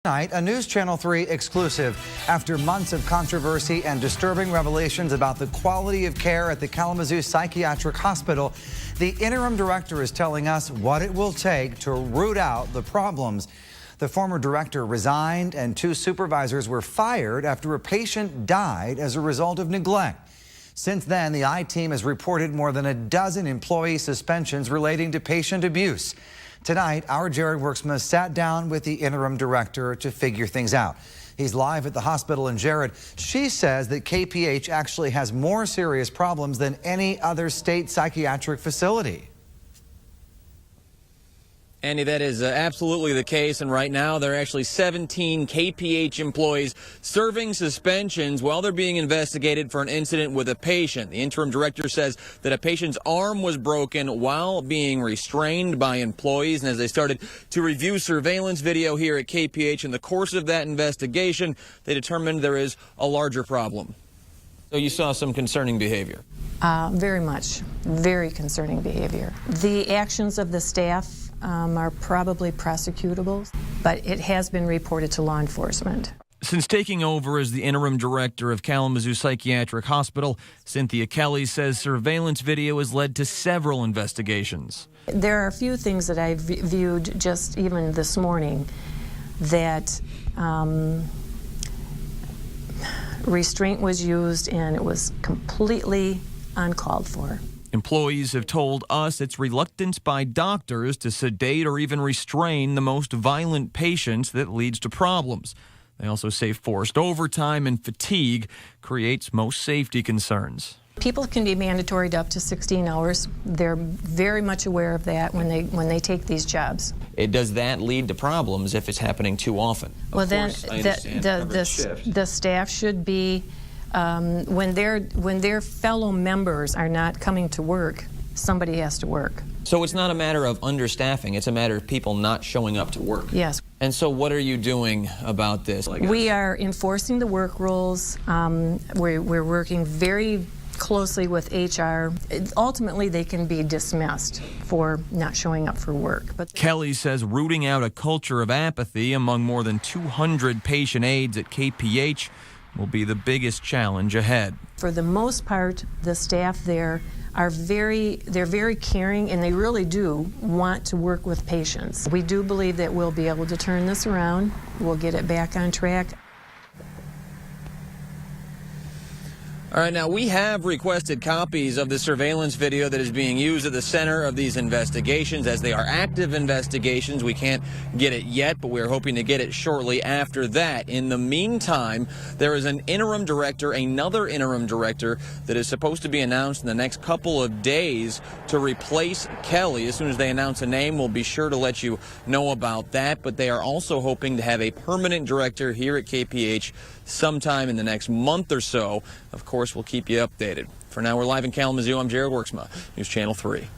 Tonight, a News Channel 3 exclusive. After months of controversy and disturbing revelations about the quality of care at the Kzoo Psychiatric Hospital, the interim director is telling us what it will take to root out the problems. The former director resigned and 2 supervisors were fired after a patient died as a result of neglect. Since then, the I-team has reported more than a dozen employee suspensions relating to patient abuse. Tonight, our Jared Worksma sat down with the interim director to figure things out. He's live at the hospital. And Jared, she says that KPH actually has more serious problems than any other state psychiatric facility. Andy, that is absolutely the case, and right now there are actually 17 KPH employees serving suspensions while they're being investigated for an incident with a patient. The interim director says that a patient's arm was broken while being restrained by employees, and as they started to review surveillance video here at KPH in the course of that investigation, they determined there is a larger problem. So you saw some concerning behavior? Very much. Very concerning behavior. The actions of the staff are probably prosecutable, but it has been reported to law enforcement. Since taking over as the interim director of Kzoo Psychiatric Hospital, Cynthia Kelly says surveillance video has led to several investigations. There are a few things that I viewed just even this morning that restraint was used and it was completely uncalled for. Employees have told us it's reluctance by doctors to sedate or even restrain the most violent patients that leads to problems. They also say forced overtime and fatigue creates most safety concerns. People can be mandatoried up to 16 hours. They're very much aware of that when they take these jobs. Does that lead to problems if it's happening too often? Well, then the staff should be, when their fellow members are not coming to work, somebody has to work. So it's not a matter of understaffing, it's a matter of people not showing up to work. Yes. And so what are you doing about this? We are enforcing the work rules. We're working very closely with HR. Ultimately, they can be dismissed for not showing up for work. But Kelly says rooting out a culture of apathy among more than 200 patient aides at KPH will be the biggest challenge ahead. For the most part, the staff there are they're very caring, and they really do want to work with patients. We do believe that we'll be able to turn this around. We'll get it back on track. All right, now we have requested copies of the surveillance video that is being used at the center of these investigations. As they are active investigations, we can't get it yet, but we're hoping to get it shortly after that. In the meantime, there is an interim director, another interim director, that is supposed to be announced in the next couple of days to replace Kelly. As soon as they announce a name, we'll be sure to let you know about that. But they are also hoping to have a permanent director here at KPH sometime in the next month or so. Of course, we'll keep you updated. For now, we're live in Kalamazoo. I'm Jared Worksma, News Channel 3.